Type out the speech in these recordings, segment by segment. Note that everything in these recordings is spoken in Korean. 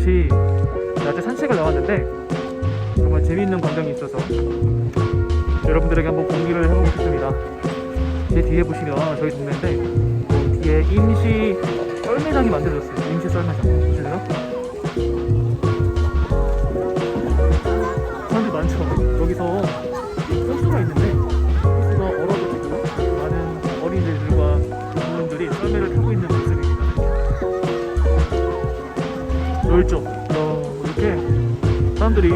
잠시 낮에 산책을 나왔는데 정말 재미있는 광경이 있어서 여러분들에게 한번 공유를 해보겠습니다. 제 뒤에 보시면 저희 동네인데 뒤에 임시 썰매장이 만들어졌어요. 임시 썰매장 보실래요? 사람들 많죠. 여기서 호수가 있는데 호수가 얼어가지고 많은 어린이들과 부모님들이 썰매를 타고 있는 모습입니다. 넓죠? 이렇게 사람들이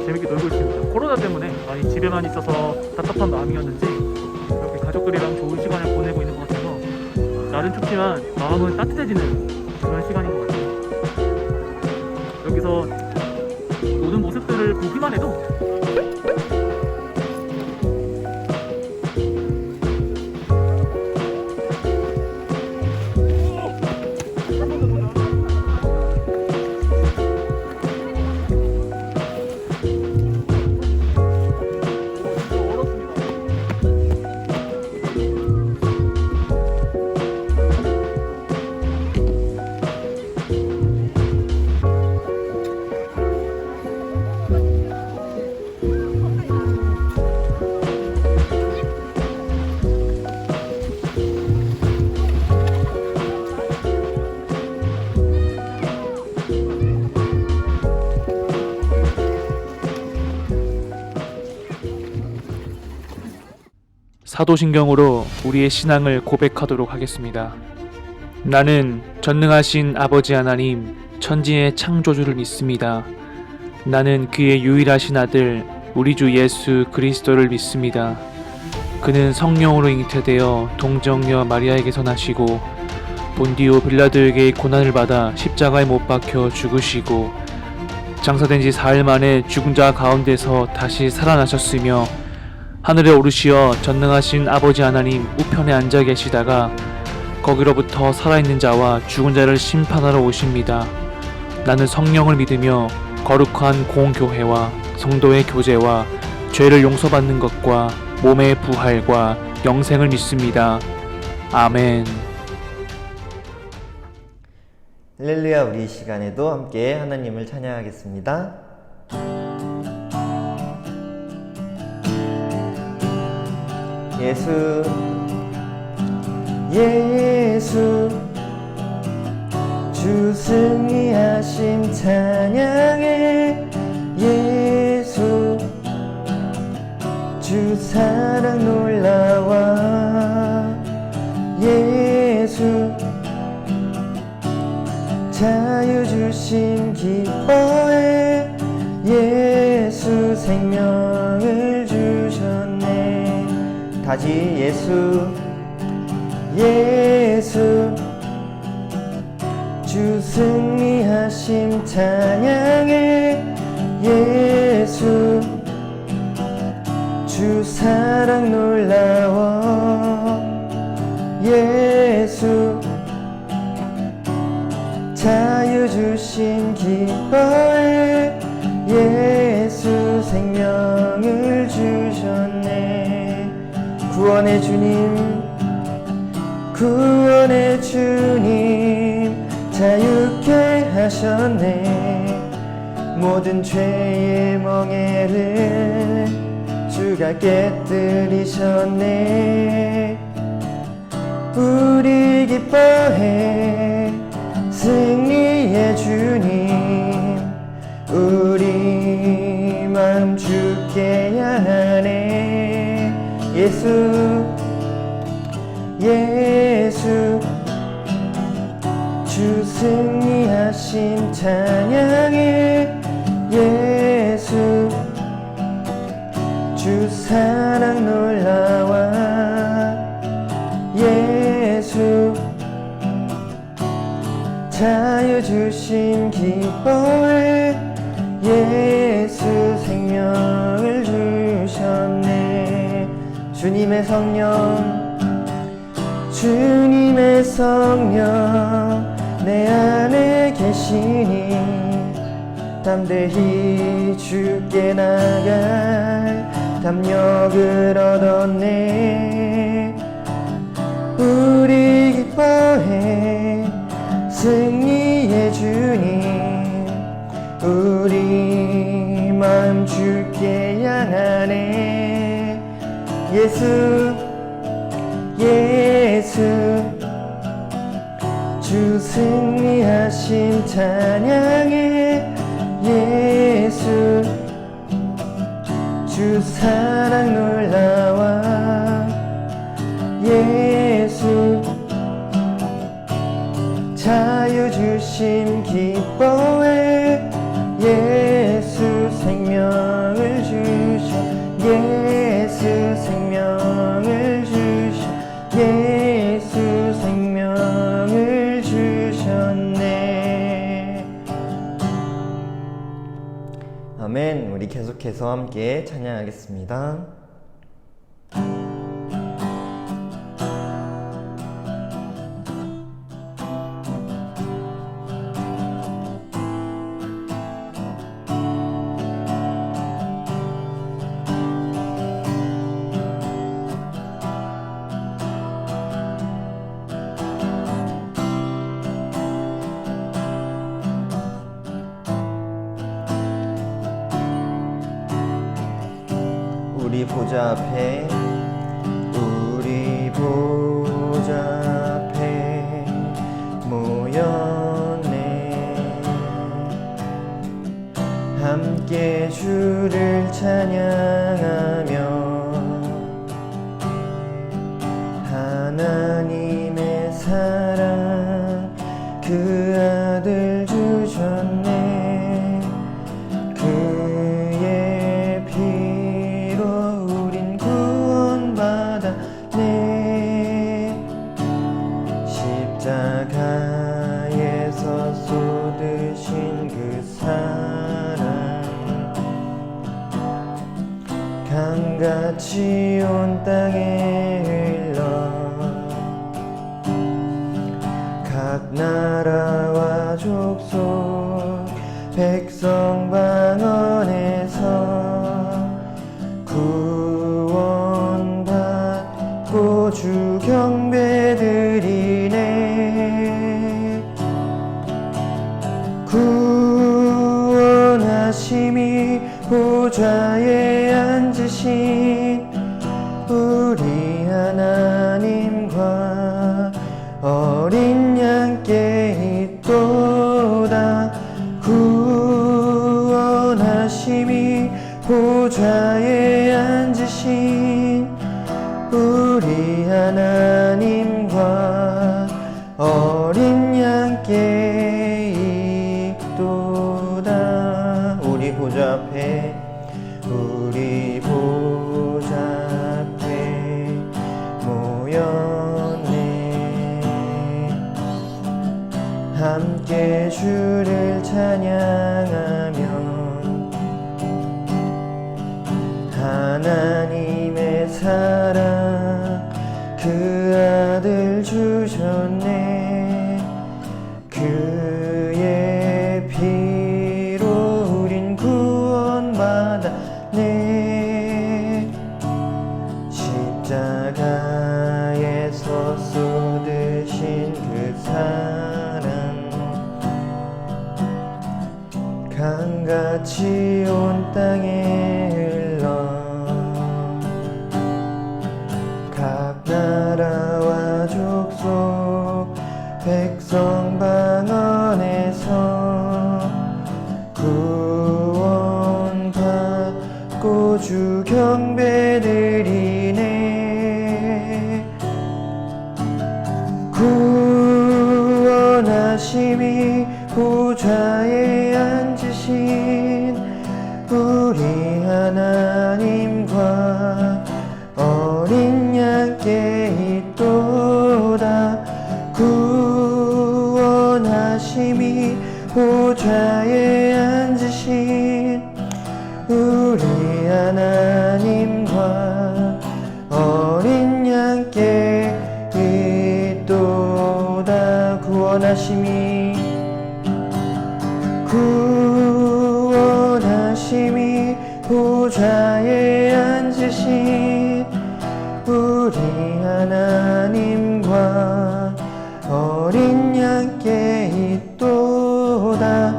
재밌게 놀고 있습니다. 코로나 때문에 많이 집에만 있어서 답답한 마음이었는지 이렇게 가족들이랑 좋은 시간을 보내고 있는 것 같아서 날은 춥지만 마음은 따뜻해지는 그런 시간인 것 같아요. 여기서 노는 모습들을 보기만 해도 사도신경으로 우리의 신앙을 고백하도록 하겠습니다. 나는 전능하신 아버지 하나님, 천지의 창조주를 믿습니다. 나는 그의 유일하신 아들, 우리 주 예수 그리스도를 믿습니다. 그는 성령으로 잉태되어 동정녀 마리아에게서 나시고 본디오 빌라도에게 고난을 받아 십자가에 못 박혀 죽으시고 장사된 지 4일 만에 죽은 자 가운데서 다시 살아나셨으며 하늘에 오르시어 전능하신 아버지 하나님 우편에 앉아 계시다가 거기로부터 살아있는 자와 죽은 자를 심판하러 오십니다. 나는 성령을 믿으며 거룩한 공교회와 성도의 교제와 죄를 용서받는 것과 몸의 부활과 영생을 믿습니다. 아멘. 할렐루야. 우리 이 시간에도 함께 하나님을 찬양하겠습니다. 예수 예수 주 승리하심 찬양해. 예수 주 사랑 놀라워. 예수 자유 주심 기뻐해. 예수 생명을 주셨네. 다시 예수 예수 주 승리하심 찬양해. 예수 주 사랑 놀라워. 예수 자유 주심 기뻐해. 예수 생명을 주셨네. 구원의 주님 구원의 주님 자유케 하셨네. 모든 죄의 멍에를 주가 깨뜨리셨네. 우리 기뻐해 승리의 주님. 우리 마음 주께 향하네. 예수 예수 주 승리하심 찬양해. 예수 주 사랑 놀라워. 예수 자유 주심 기뻐해. 예수 생명을 주셨네. 주님의 성령 주님의 성령 내 안에 계시니 담대히 주께 나갈 담력을 얻었네. 우리 기뻐해 승리의 주님. 예수 주 승리하신 찬양해 예수 주 사랑 놀라워 예수 자유 주심 기뻐해 예수 생명을 주셔 예수 생명을 주셔 예수 생명을 주셨네. 아멘. 우리 계속해서 함께 찬양하겠습니다. 우리 보좌 앞에 우리 보좌 앞에 모였네. 함께 주를 찬양하며 하나님의 사랑 그 아들 주셨네. 그의 피로 우린 구원받았네. 십자가에서 쏟으신 그 사랑 강같이 온 땅에 흘러 각 나라와 족속 백성 방언에서 구원받고 주 경배드리네. 구원하심이 보좌에 앉으신 우리 하나님과 어린 양께 있도다. 구원하심이 보좌에 앉으신 우리 하나님과 어린 양께 있도다. 우리 보좌 앞에 우리 보좌 앞에 모였네. 함께 주를 찬양하며 하나님의 사랑 그 아들 주셨네. 그의 피로 우린 구원받았네. 십자가에서 쏟으신 그 사랑 강같이 온 땅에 흘러 각 나라와 족속 백성 방언에서 구원받고 주 경배드리네. 구원하심이 보좌에 앉으신 우리 하나님과 어린 양께 있도다. 구원하심이 보좌에 앉으신 우리 하나님과 어린 양께 있도다. 구원하심이 보좌에 앉으신 우리 하나님과 어린 양께 있도다.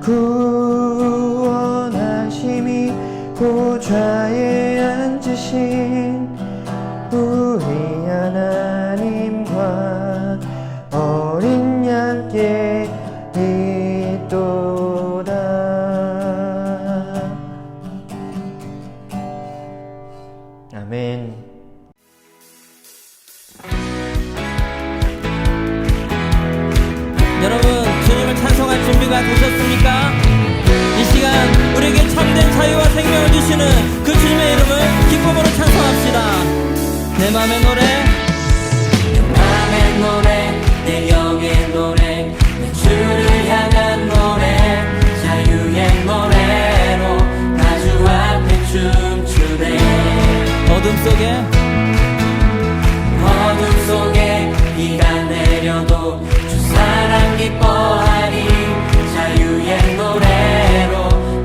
구원하심이 보좌에 앉으신 우리 하나님 여러분, 주님을 찬송할 준비가 되셨습니까? 이 시간 우리에게 참된 자유와 생명을 주시는 그 주님의 이름을 기쁨으로 찬송합시다. 내 맘의 노래, 내 맘의 노래, 내 영의 노래, 내 주를 향한 노래, 자유의 노래로 나 주 앞에 춤추네. 어둠 속에 비가 내려도 주 사랑 기뻐하니 자유의 노래로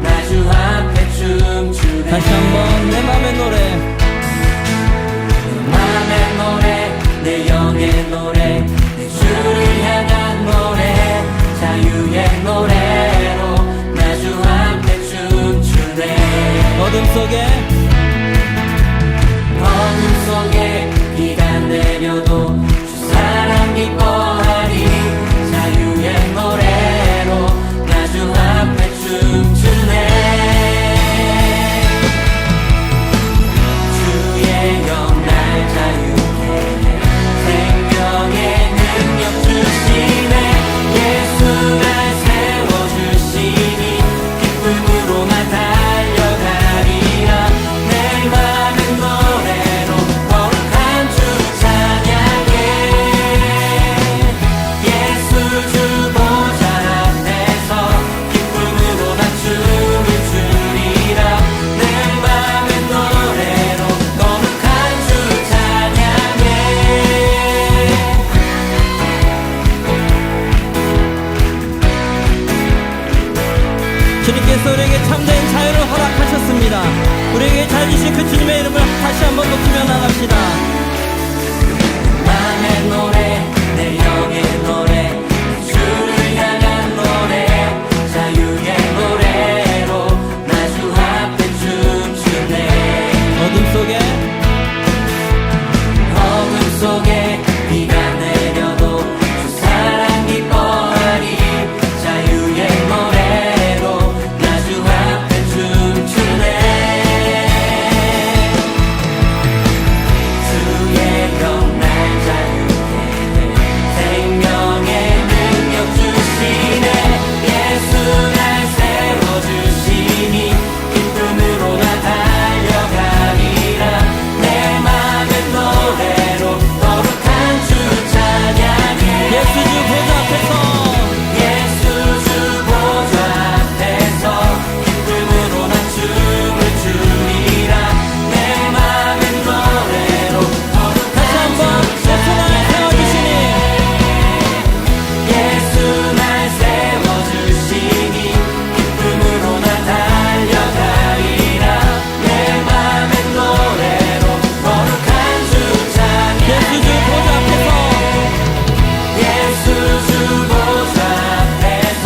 나 주 앞에 춤추네. 다시 한번 내 맘의 노래, 내 맘의 노래, 내 영의 노래, 내 주를 향한 노래, 자유의 노래로 나 주 앞에 춤추네. 어둠 속에 비가 내려도 주 사랑 기뻐하니 자유의 노래로 나 주 앞에 춤추네. 주의 영 날 자유케 해 생명의 능력 주시네. 예수 날 세워주시니 기쁨으로 나 달려가리라. 내 맘의 노래로 거룩한 주 찬양해. 예수 주 보좌 앞에서 기쁨으로 나 춤을 추리라. 내 맘의 노래로 거룩한 주 찬양해. 주님께서 우리에게 참된 자유를 허락하셨습니다. 우리에게 잘 주신 그 주님의 이름을 다시 한번 높이며 나갑시다. 맘의 노래, 내 영의 노래, 내 주를 향한 노래, 자유의 노래로 나 주 앞에 춤추네. 어둠 속에 비가 내려도 주 사랑 기뻐하니 자유의 노래로 나 주 앞에 춤추네. 주의 영 날 자유케 해 생명의 능력 주시네. 예수 날 세워주시니 기쁨으로 나 달려가리라. 내 맘의 노래로 거룩한 주 찬양해. 예수 주 보좌 앞에서 기쁨으로 나 춤을 추리라. 내 맘의 노래로 거룩한 주 찬양해. 예수 날 세워주시니 기쁨으로 나 달려가리라. 내 맘의 노래로 거룩한 주 찬양해. 예수 주 보좌 앞에서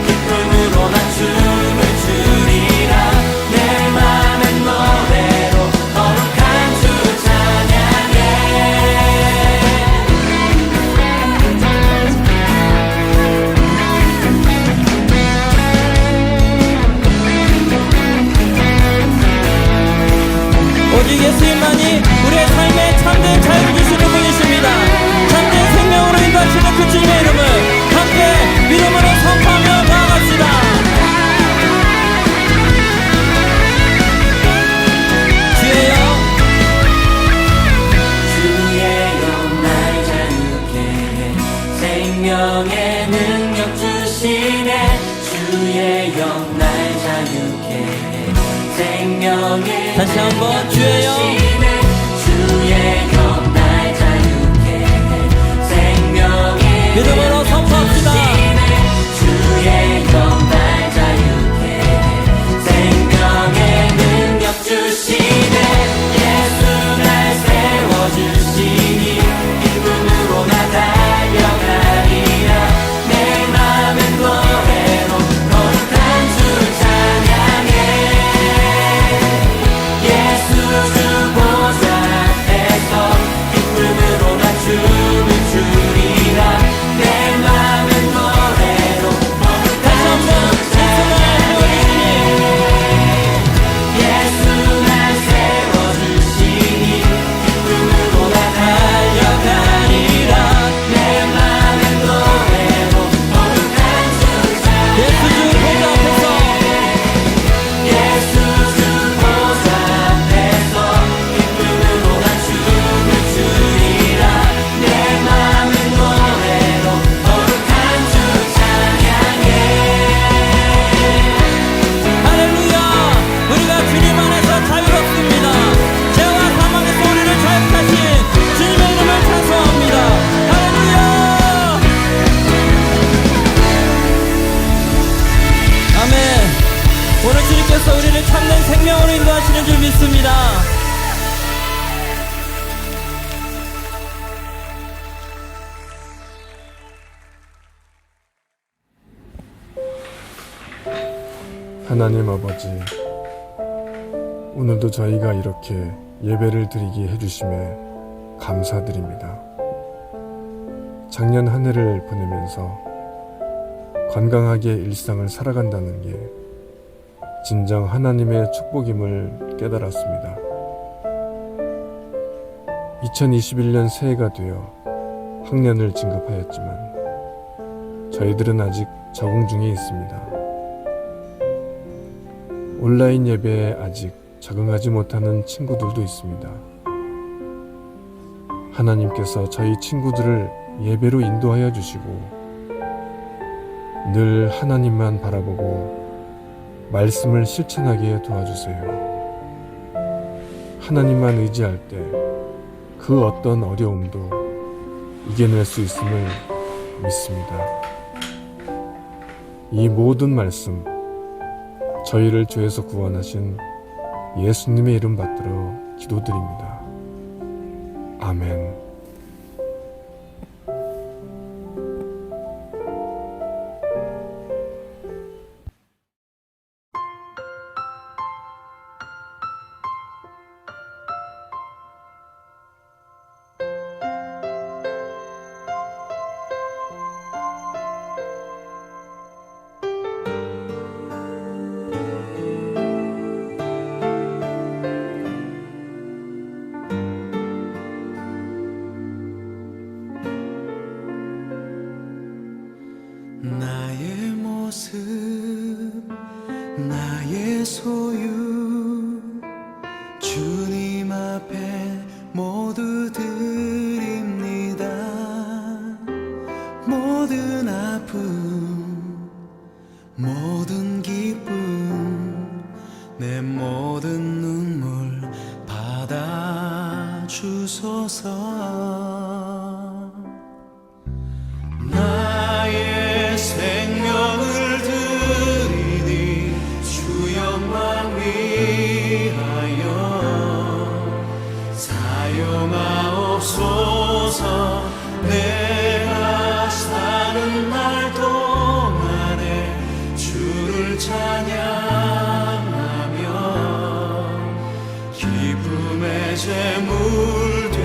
기쁨으로 나 춤을 추리라. 내 맘의 노래로 거룩한 주 찬양해. 오직 예수님만이 우리의 삶에 참된 자유를 주시는 분이십니다. 참된 생명으로 인도하시는 그 주님의 이름을 함께 믿음으로 선포하며 나아갑시다. 주의 영 날 자유케 해 생명의 능력 주시네. 주의 영 날 자유케 해 생명의 다시 한번 주의 영 날 자유케 해 생명의 믿음으로 선포합시다. 주의 영 날 자유케 해 생명의 능력 주시네. 예수 날 세워주시니 기쁨으로 나 달려가리라. 내 맘의 노래로 거룩한 주 찬양해. 예수 주 하나님 아버지, 오늘도 저희가 이렇게 예배를 드리게 해주심에 감사드립니다. 작년 한 해를 보내면서 건강하게 일상을 살아간다는 게 진정 하나님의 축복임을 깨달았습니다. 2021년 새해가 되어 학년을 진급하였지만 저희들은 아직 적응 중에 있습니다. 온라인 예배에 아직 적응하지 못하는 친구들도 있습니다. 하나님께서 저희 친구들을 예배로 인도하여 주시고 늘 하나님만 바라보고 말씀을 실천하게 도와주세요. 하나님만 의지할 때 그 어떤 어려움도 이겨낼 수 있음을 믿습니다. 이 모든 말씀 저희를 죄에서 구원하신 예수님의 이름 받들어 기도드립니다. 아멘. 나의 모습 나의 소유 주님 앞에 모두 드립니다. 모든 아픔 모든 기쁨 내 모든 눈물 받아주소서. 나의 생명을 드리니 주 영광 위하여 사용하옵소서. 내가 사는 날 동안에 주를 찬양하며 기쁨의 제물 되리.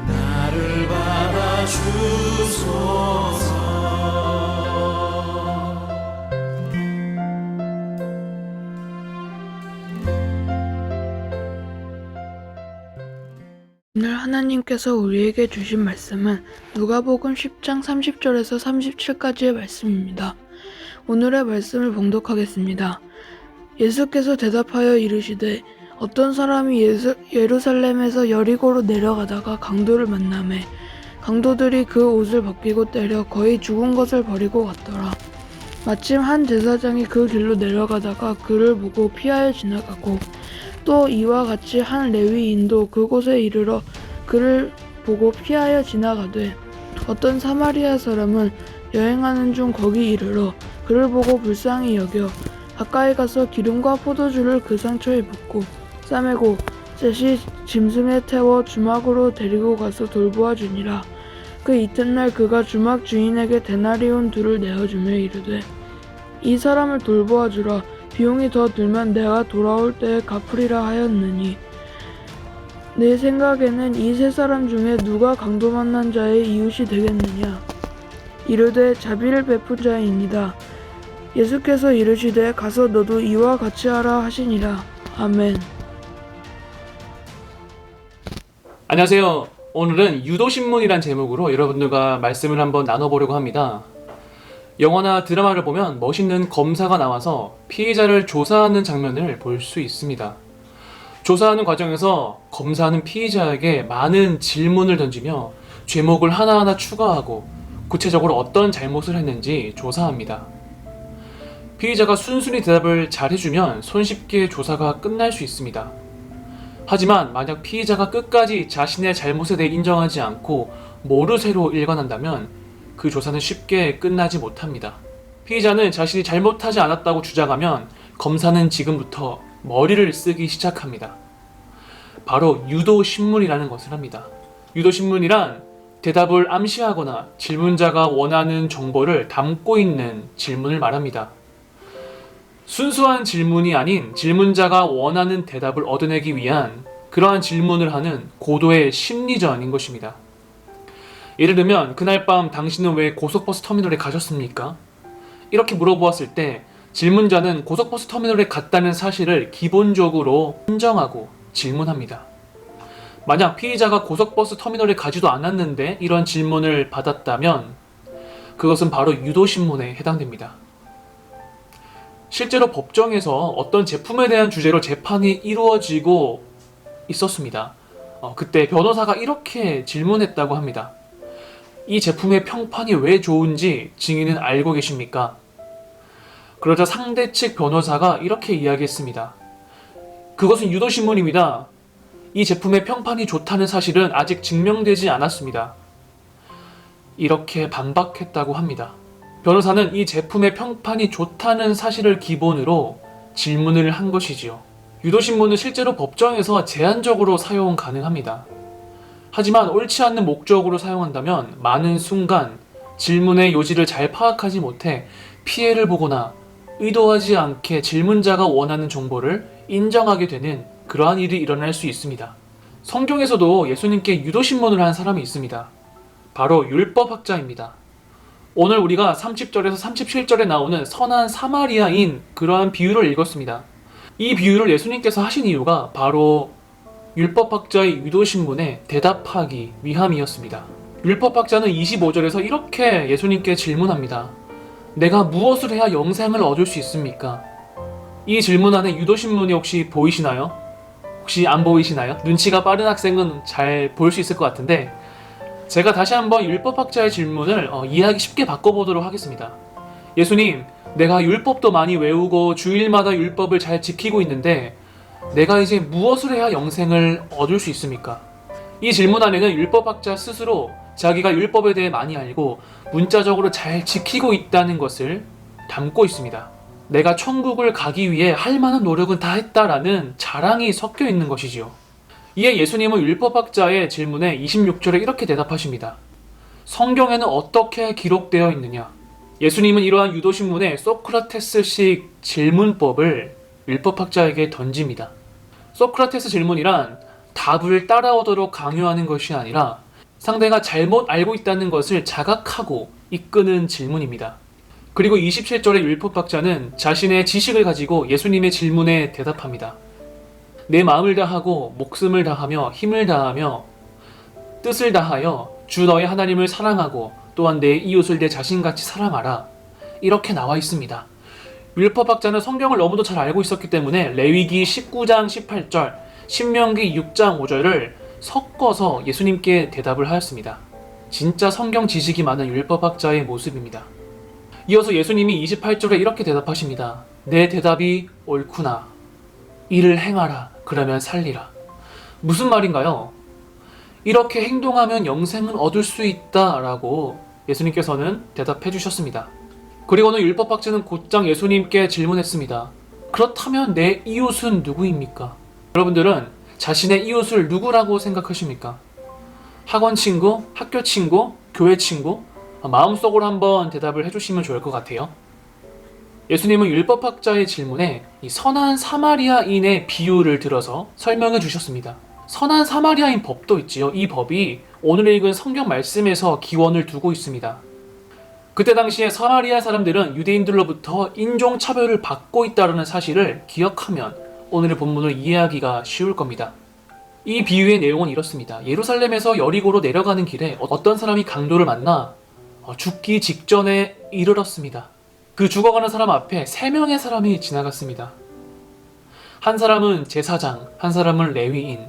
나를 받아주소서. 오늘 하나님께서 우리에게 주신 말씀은 누가복음 10장 30절에서 37까지의 말씀입니다. 오늘의 말씀을 봉독하겠습니다. 예수께서 대답하여 이르시되 어떤 사람이 예루살렘에서 여리고로 내려가다가 강도를 만나매 강도들이 그 옷을 벗기고 때려 거의 죽은 것을 버리고 갔더라. 마침 한 제사장이 그 길로 내려가다가 그를 보고 피하여 지나가고 또 이와 같이 한 레위인도 그곳에 이르러 그를 보고 피하여 지나가되 어떤 사마리아 사람은 여행하는 중 거기 이르러 그를 보고 불쌍히 여겨 가까이 가서 기름과 포도주를 그 상처에 붓고 싸매고 셋이 짐승에 태워 주막으로 데리고 가서 돌보아 주니라. 그 이튿날 그가 주막 주인에게 데나리온 둘을 내어주며 이르되 이 사람을 돌보아 주라. 비용이 더 들면 내가 돌아올 때에 갚으리라 하였느니 내 생각에는 이 세 사람 중에 누가 강도 만난 자의 이웃이 되겠느냐. 이르되 자비를 베푼 자이니이다. 예수께서 이르시되 가서 너도 이와 같이 하라 하시니라. 아멘. 안녕하세요. 오늘은 유도신문이란 제목으로 여러분들과 말씀을 한번 나눠보려고 합니다. 영화나 드라마를 보면 멋있는 검사가 나와서 피해자를 조사하는 장면을 볼 수 있습니다. 조사하는 과정에서 검사는 피의자에게 많은 질문을 던지며 죄목을 하나하나 추가하고 구체적으로 어떤 잘못을 했는지 조사합니다. 피의자가 순순히 대답을 잘 해주면 손쉽게 조사가 끝날 수 있습니다. 하지만 만약 피의자가 끝까지 자신의 잘못에 대해 인정하지 않고 모르쇠로 일관한다면 그 조사는 쉽게 끝나지 못합니다. 피의자는 자신이 잘못하지 않았다고 주장하면 검사는 지금부터 머리를 쓰기 시작합니다. 바로 유도신문이라는 것을 합니다. 유도신문이란 대답을 암시하거나 질문자가 원하는 정보를 담고 있는 질문을 말합니다. 순수한 질문이 아닌 질문자가 원하는 대답을 얻어내기 위한 그러한 질문을 하는 고도의 심리전인 것입니다. 예를 들면 그날 밤 당신은 왜 고속버스 터미널에 가셨습니까? 이렇게 물어보았을 때 질문자는 고속버스 터미널에 갔다는 사실을 기본적으로 인정하고 질문합니다. 만약 피의자가 고속버스 터미널에 가지도 않았는데 이런 질문을 받았다면 그것은 바로 유도신문에 해당됩니다. 실제로 법정에서 어떤 제품에 대한 주제로 재판이 이루어지고 있었습니다. 그때 변호사가 이렇게 질문했다고 합니다. 이 제품의 평판이 왜 좋은지 증인은 알고 계십니까? 그러자 상대 측 변호사가 이렇게 이야기했습니다. 그것은 유도신문입니다. 이 제품의 평판이 좋다는 사실은 아직 증명되지 않았습니다. 이렇게 반박했다고 합니다. 변호사는 이 제품의 평판이 좋다는 사실을 기본으로 질문을 한 것이지요. 유도신문은 실제로 법정에서 제한적으로 사용 가능합니다. 하지만 옳지 않는 목적으로 사용한다면 많은 순간 질문의 요지를 잘 파악하지 못해 피해를 보거나 의도하지 않게 질문자가 원하는 정보를 인정하게 되는 그러한 일이 일어날 수 있습니다. 성경에서도 예수님께 유도신문을 한 사람이 있습니다. 바로 율법학자입니다. 오늘 우리가 30절에서 37절에 나오는 선한 사마리아인 그러한 비유를 읽었습니다. 이 비유를 예수님께서 하신 이유가 바로 율법학자의 유도신문에 대답하기 위함이었습니다. 율법학자는 25절에서 이렇게 예수님께 질문합니다. 내가 무엇을 해야 영생을 얻을 수 있습니까? 이 질문 안에 유도신문이 혹시 보이시나요? 혹시 안 보이시나요? 눈치가 빠른 학생은 잘 볼 수 있을 것 같은데 제가 다시 한번 율법학자의 질문을 이해하기 쉽게 바꿔보도록 하겠습니다. 예수님, 내가 율법도 많이 외우고 주일마다 율법을 잘 지키고 있는데 내가 이제 무엇을 해야 영생을 얻을 수 있습니까? 이 질문 안에는 율법학자 스스로 자기가 율법에 대해 많이 알고 문자적으로 잘 지키고 있다는 것을 담고 있습니다. 내가 천국을 가기 위해 할 만한 노력은 다 했다라는 자랑이 섞여 있는 것이지요. 이에 예수님은 율법학자의 질문에 26절에 이렇게 대답하십니다. 성경에는 어떻게 기록되어 있느냐? 예수님은 이러한 유도신문에 소크라테스식 질문법을 율법학자에게 던집니다. 소크라테스 질문이란 답을 따라오도록 강요하는 것이 아니라 상대가 잘못 알고 있다는 것을 자각하고 이끄는 질문입니다. 그리고 27절의 율법학자는 자신의 지식을 가지고 예수님의 질문에 대답합니다. 내 마음을 다하고 목숨을 다하며 힘을 다하며 뜻을 다하여 주 너의 하나님을 사랑하고 또한 내 이웃을 내 자신같이 사랑하라. 이렇게 나와 있습니다. 율법학자는 성경을 너무도 잘 알고 있었기 때문에 레위기 19장 18절, 신명기 6장 5절을 섞어서 예수님께 대답을 하였습니다. 진짜 성경 지식이 많은 율법학자의 모습입니다. 이어서 예수님이 28절에 이렇게 대답하십니다. 내 대답이 옳구나. 이를 행하라. 그러면 살리라. 무슨 말인가요? 이렇게 행동하면 영생은 얻을 수 있다라고 예수님께서는 대답해 주셨습니다. 그리고는 율법학자는 곧장 예수님께 질문했습니다. 그렇다면 내 이웃은 누구입니까? 여러분들은 자신의 이웃을 누구라고 생각하십니까? 학원 친구, 학교 친구, 교회 친구? 마음속으로 한번 대답을 해주시면 좋을 것 같아요. 예수님은 율법학자의 질문에 이 선한 사마리아인의 비유를 들어서 설명해 주셨습니다. 선한 사마리아인 법도 있지요. 이 법이 오늘 읽은 성경 말씀에서 기원을 두고 있습니다. 그때 당시에 사마리아 사람들은 유대인들로부터 인종차별을 받고 있다는 사실을 기억하면 오늘의 본문을 이해하기가 쉬울 겁니다. 이 비유의 내용은 이렇습니다. 예루살렘에서 여리고로 내려가는 길에 어떤 사람이 강도를 만나 죽기 직전에 이르렀습니다. 그 죽어가는 사람 앞에 3명의 사람이 지나갔습니다. 한 사람은 제사장, 한 사람은 레위인,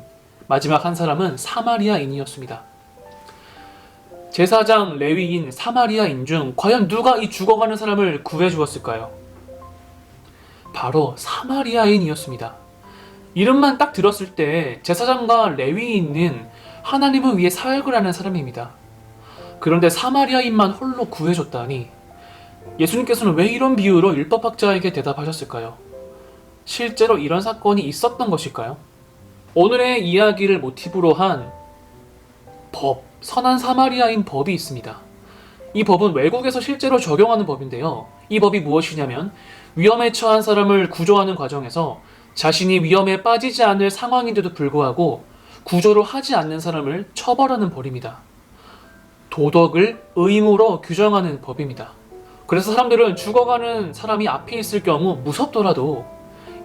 마지막 한 사람은 사마리아인이었습니다. 제사장, 레위인, 사마리아인 중 과연 누가 이 죽어가는 사람을 구해 주었을까요? 바로 사마리아인이었습니다. 이름만 딱 들었을 때 제사장과 레위인은 하나님을 위해 사역을 하는 사람입니다. 그런데 사마리아인만 홀로 구해줬다니 예수님께서는 왜 이런 비유로 율법학자에게 대답하셨을까요? 실제로 이런 사건이 있었던 것일까요? 오늘의 이야기를 모티브로 한 선한 사마리아인 법이 있습니다. 이 법은 외국에서 실제로 적용하는 법인데요. 이 법이 무엇이냐면 위험에 처한 사람을 구조하는 과정에서 자신이 위험에 빠지지 않을 상황인데도 불구하고 구조를 하지 않는 사람을 처벌하는 벌입니다. 도덕을 의무로 규정하는 법입니다. 그래서 사람들은 죽어가는 사람이 앞에 있을 경우 무섭더라도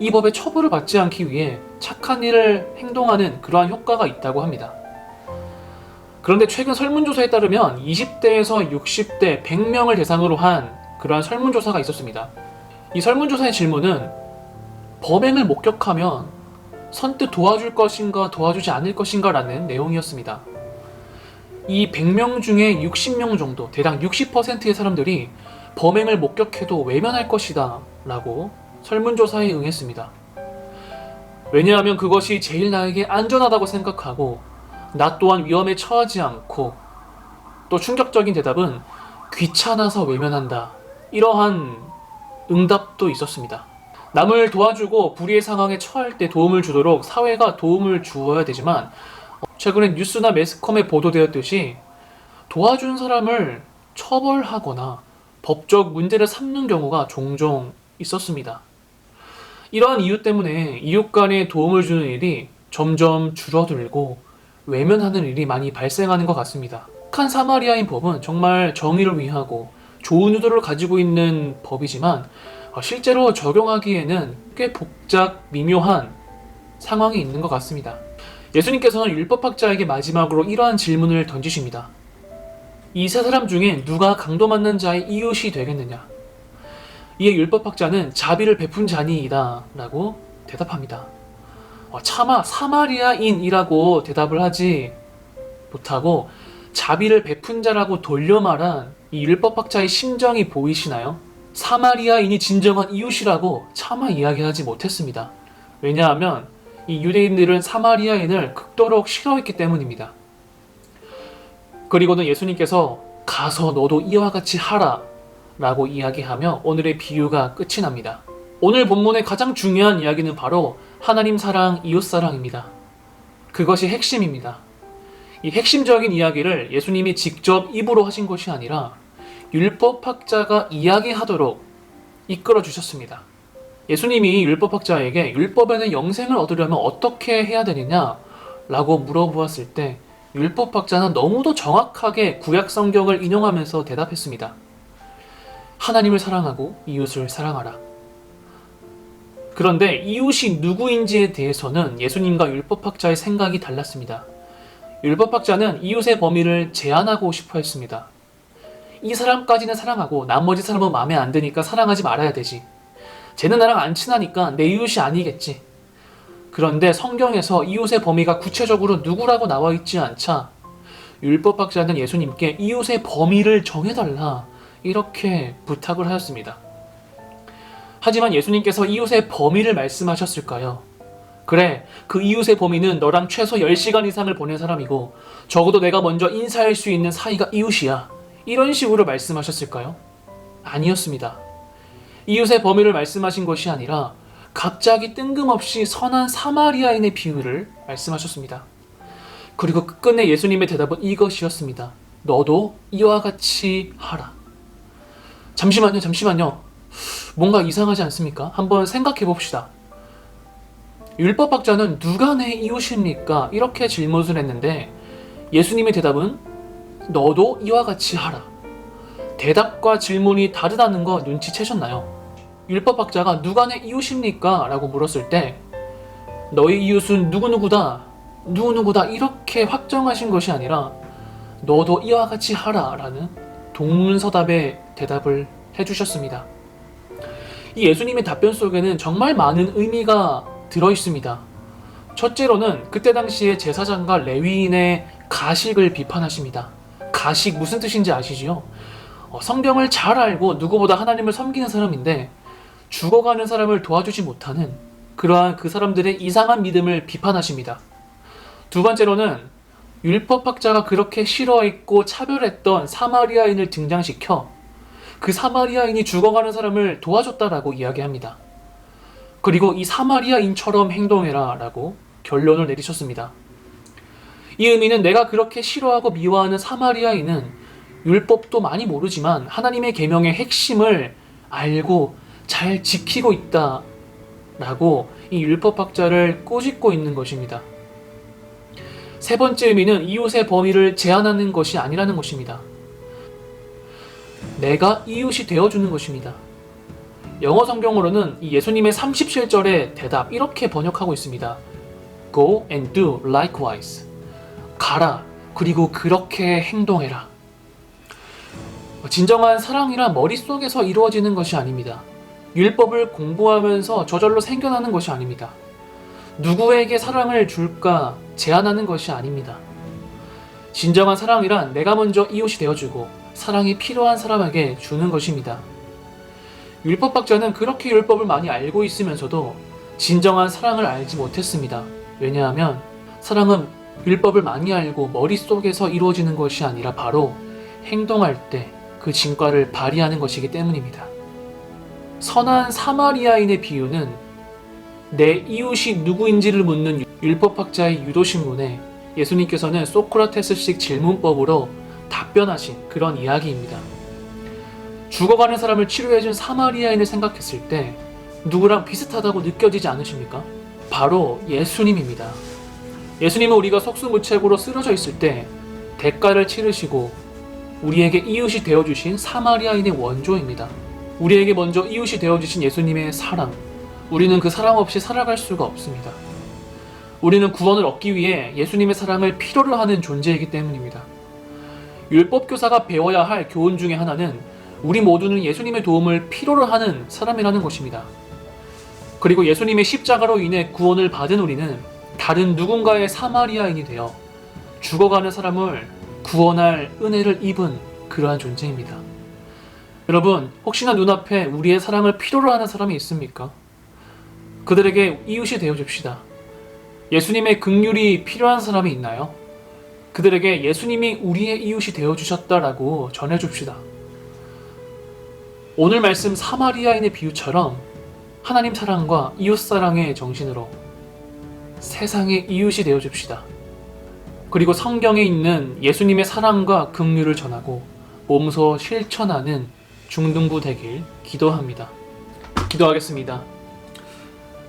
이 법의 처벌을 받지 않기 위해 착한 일을 행동하는 그러한 효과가 있다고 합니다. 그런데 최근 설문조사에 따르면 20대에서 60대 100명을 대상으로 한 그러한 설문조사가 있었습니다. 이 설문조사의 질문은 범행을 목격하면 선뜻 도와줄 것인가 도와주지 않을 것인가 라는 내용이었습니다. 이 100명 중에 60명 정도, 대략 60%의 사람들이 범행을 목격해도 외면할 것이다 라고 설문조사에 응했습니다. 왜냐하면 그것이 제일 나에게 안전하다고 생각하고 나 또한 위험에 처하지 않고, 또 충격적인 대답은 귀찮아서 외면한다, 이러한 응답도 있었습니다. 남을 도와주고 불의의 상황에 처할 때 도움을 주도록 사회가 도움을 주어야 되지만 최근에 뉴스나 매스컴에 보도되었듯이 도와준 사람을 처벌하거나 법적 문제를 삼는 경우가 종종 있었습니다. 이러한 이유 때문에 이웃 간에 도움을 주는 일이 점점 줄어들고 외면하는 일이 많이 발생하는 것 같습니다. 착한 사마리아인 법은 정말 정의를 위하고 좋은 의도를 가지고 있는 법이지만 실제로 적용하기에는 꽤 복잡, 미묘한 상황이 있는 것 같습니다. 예수님께서는 율법학자에게 마지막으로 이러한 질문을 던지십니다. 이 세 사람 중에 누가 강도 맞는 자의 이웃이 되겠느냐? 이에 율법학자는 자비를 베푼 자니이다 라고 대답합니다. 차마 사마리아인이라고 대답을 하지 못하고 자비를 베푼 자라고 돌려 말한 이 율법학자의 심정이 보이시나요? 사마리아인이 진정한 이웃이라고 차마 이야기하지 못했습니다. 왜냐하면 이 유대인들은 사마리아인을 극도로 싫어했기 때문입니다. 그리고는 예수님께서 가서 너도 이와 같이 하라 라고 이야기하며 오늘의 비유가 끝이 납니다. 오늘 본문의 가장 중요한 이야기는 바로 하나님 사랑, 이웃 사랑입니다. 그것이 핵심입니다. 이 핵심적인 이야기를 예수님이 직접 입으로 하신 것이 아니라 율법학자가 이야기하도록 이끌어 주셨습니다. 예수님이 율법학자에게 율법에는 영생을 얻으려면 어떻게 해야 되느냐 라고 물어보았을 때 율법학자는 너무도 정확하게 구약 성경을 인용하면서 대답했습니다. 하나님을 사랑하고 이웃을 사랑하라. 그런데 이웃이 누구인지에 대해서는 예수님과 율법학자의 생각이 달랐습니다. 율법학자는 이웃의 범위를 제한하고 싶어 했습니다. 이 사람까지는 사랑하고 나머지 사람은 마음에 안 드니까 사랑하지 말아야 되지. 쟤는 나랑 안 친하니까 내 이웃이 아니겠지. 그런데 성경에서 이웃의 범위가 구체적으로 누구라고 나와 있지 않자 율법학자는 예수님께 이웃의 범위를 정해달라 이렇게 부탁을 하였습니다. 하지만 예수님께서 이웃의 범위를 말씀하셨을까요? 그래, 그 이웃의 범위는 너랑 최소 10시간 이상을 보낸 사람이고 적어도 내가 먼저 인사할 수 있는 사이가 이웃이야, 이런 식으로 말씀하셨을까요? 아니었습니다. 이웃의 범위를 말씀하신 것이 아니라 갑자기 뜬금없이 선한 사마리아인의 비유를 말씀하셨습니다. 그리고 끝내 예수님의 대답은 이것이었습니다. 너도 이와 같이 하라. 잠시만요. 뭔가 이상하지 않습니까? 한번 생각해 봅시다. 율법학자는 누가 내 이웃입니까? 이렇게 질문을 했는데 예수님의 대답은 너도 이와 같이 하라. 대답과 질문이 다르다는 거 눈치채셨나요? 율법학자가 누가 내 이웃입니까? 라고 물었을 때 너의 이웃은 누구누구다 이렇게 확정하신 것이 아니라 너도 이와 같이 하라 라는 동문서답의 대답을 해주셨습니다. 이 예수님의 답변 속에는 정말 많은 의미가 들어있습니다. 첫째로는 그때 당시에 제사장과 레위인의 가식을 비판하십니다. 가식 무슨 뜻인지 아시지요? 성경을 잘 알고 누구보다 하나님을 섬기는 사람인데 죽어가는 사람을 도와주지 못하는 그러한 그 사람들의 이상한 믿음을 비판하십니다. 두 번째로는 율법학자가 그렇게 싫어했고 차별했던 사마리아인을 등장시켜 그 사마리아인이 죽어가는 사람을 도와줬다라고 이야기합니다. 그리고 이 사마리아인처럼 행동해라 라고 결론을 내리셨습니다. 이 의미는 내가 그렇게 싫어하고 미워하는 사마리아인은 율법도 많이 모르지만 하나님의 계명의 핵심을 알고 잘 지키고 있다 라고 이 율법학자를 꾸짖고 있는 것입니다. 세 번째 의미는 이웃의 범위를 제한하는 것이 아니라는 것입니다. 내가 이웃이 되어주는 것입니다. 영어 성경으로는 이 예수님의 37절의 대답 이렇게 번역하고 있습니다. Go and do likewise. 가라, 그리고 그렇게 행동해라. 진정한 사랑이란 머릿속에서 이루어지는 것이 아닙니다. 율법을 공부하면서 저절로 생겨나는 것이 아닙니다. 누구에게 사랑을 줄까 제한하는 것이 아닙니다. 진정한 사랑이란 내가 먼저 이웃이 되어주고 사랑이 필요한 사람에게 주는 것입니다. 율법학자는 그렇게 율법을 많이 알고 있으면서도 진정한 사랑을 알지 못했습니다. 왜냐하면 사랑은 율법을 많이 알고 머릿속에서 이루어지는 것이 아니라 바로 행동할 때 그 진과를 발휘하는 것이기 때문입니다. 선한 사마리아인의 비유는 내 이웃이 누구인지를 묻는 율법학자의 유도신문에 예수님께서는 소크라테스식 질문법으로 답변하신 그런 이야기입니다. 죽어가는 사람을 치료해준 사마리아인을 생각했을 때 누구랑 비슷하다고 느껴지지 않으십니까? 바로 예수님입니다. 예수님은 우리가 속수무책으로 쓰러져 있을 때 대가를 치르시고 우리에게 이웃이 되어주신 사마리아인의 원조입니다. 우리에게 먼저 이웃이 되어주신 예수님의 사랑, 우리는 그 사랑 없이 살아갈 수가 없습니다. 우리는 구원을 얻기 위해 예수님의 사랑을 필요로 하는 존재이기 때문입니다. 율법교사가 배워야 할 교훈 중에 하나는 우리 모두는 예수님의 도움을 필요로 하는 사람이라는 것입니다. 그리고 예수님의 십자가로 인해 구원을 받은 우리는 다른 누군가의 사마리아인이 되어 죽어가는 사람을 구원할 은혜를 입은 그러한 존재입니다. 여러분, 혹시나 눈앞에 우리의 사랑을 필요로 하는 사람이 있습니까? 그들에게 이웃이 되어줍시다. 예수님의 긍휼이 필요한 사람이 있나요? 그들에게 예수님이 우리의 이웃이 되어주셨다라고 전해줍시다. 오늘 말씀 사마리아인의 비유처럼 하나님 사랑과 이웃 사랑의 정신으로 세상의 이웃이 되어줍시다. 그리고 성경에 있는 예수님의 사랑과 긍휼을 전하고 몸소 실천하는 중등부 되길 기도합니다. 기도하겠습니다.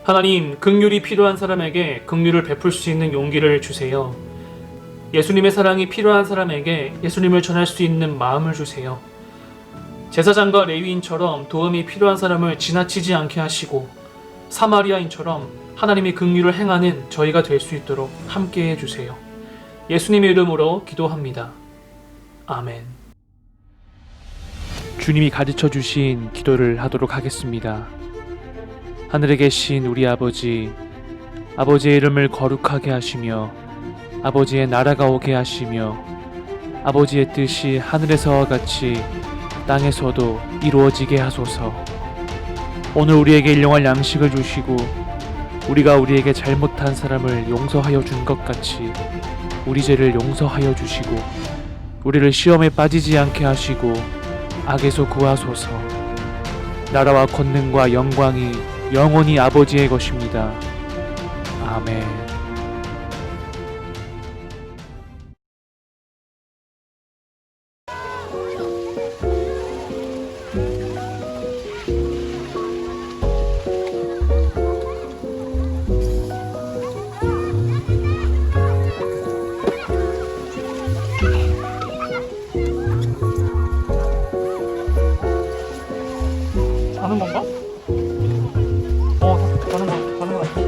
하나님, 긍휼이 필요한 사람에게 긍휼을 베풀 수 있는 용기를 주세요. 예수님의 사랑이 필요한 사람에게 예수님을 전할 수 있는 마음을 주세요. 제사장과 레위인처럼 도움이 필요한 사람을 지나치지 않게 하시고 사마리아인처럼 하나님의 긍휼을 행하는 저희가 될 수 있도록 함께해 주세요. 예수님의 이름으로 기도합니다. 아멘. 주님이 가르쳐 주신 기도를 하도록 하겠습니다. 하늘에 계신 우리 아버지, 아버지의 이름을 거룩하게 하시며 아버지의 나라가 오게 하시며 아버지의 뜻이 하늘에서와 같이 땅에서도 이루어지게 하소서. 오늘 우리에게 일용할 양식을 주시고 우리가 우리에게 잘못한 사람을 용서하여 준 것 같이 우리 죄를 용서하여 주시고 우리를 시험에 빠지지 않게 하시고 악에서 구하소서. 나라와 권능과 영광이 영원히 아버지의 것입니다. 아멘. 가는 건가? 가는 거 같아.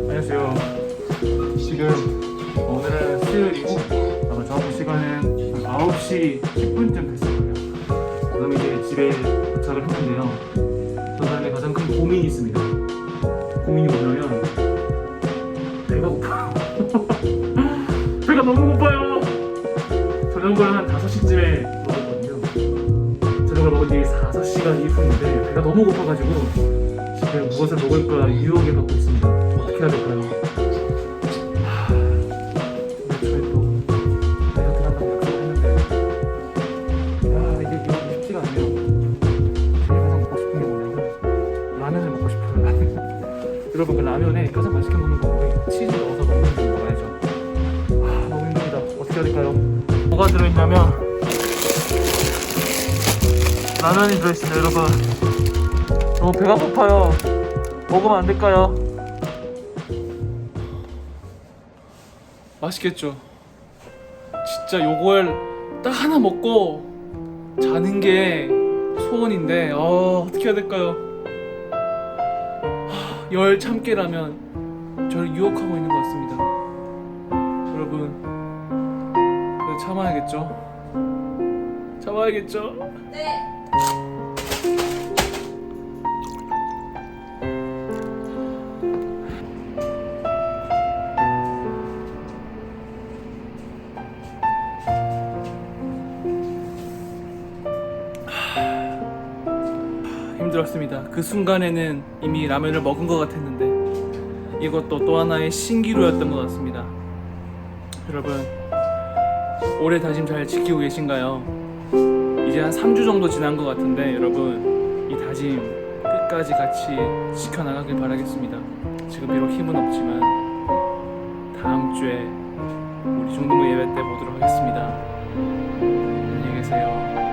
안녕하세요. 지금 오늘은 수요일이고 아마 정확한 시간은 9시 10분쯤 됐을 거예요. 그럼 이제 집에 도착을 했는데요. 저 사람의 가장 큰 고민이 있습니다. 고민이 뭐냐면 걸 한 5시쯤에 먹었거든요. 저녁을 먹은 뒤 5시간 이후인데 배가 너무 고파가지고 지금 무엇을 먹을까 유혹에 받고 있습니다. 어떻게 해야 될까요? 저희 또 다이어트 한다고 약속을 했는데 이게 유혹이 쉽지가 않네요. 제일 가장 먹고 싶은 게 뭐냐면 라면을 먹고 싶어요. 라면. 여러분 그 라면에 가장 맛있게 먹는 방법이 치즈 넣어서 먹는 거 알죠? 너무 힘듭니다. 어떻게 해야 될까요? 뭐가 들어있냐면 라면이 들어있습니다. 여러분 너무 배가 고파요. 먹으면 안 될까요? 맛있겠죠? 진짜 요걸 딱 하나 먹고 자는 게 소원인데 어떻게 해야 될까요? 열 참깨라면 저를 유혹하고 있는 것 같습니다. 여러분 그래도 참아야겠죠? 참아야겠죠? 힘들었습니다. 그 순간에는 이미 라면을 먹은 것 같았는데 이것도 또 하나의 신기루였던 것 같습니다. 여러분 올해 다짐 잘 지키고 계신가요? 이제 한 3주 정도 지난 것 같은데 여러분 이 다짐 끝까지 같이 지켜나가길 바라겠습니다. 지금 비록 힘은 없지만 다음 주에 우리 중등부 예배 때 보도록 하겠습니다. 안녕히 계세요.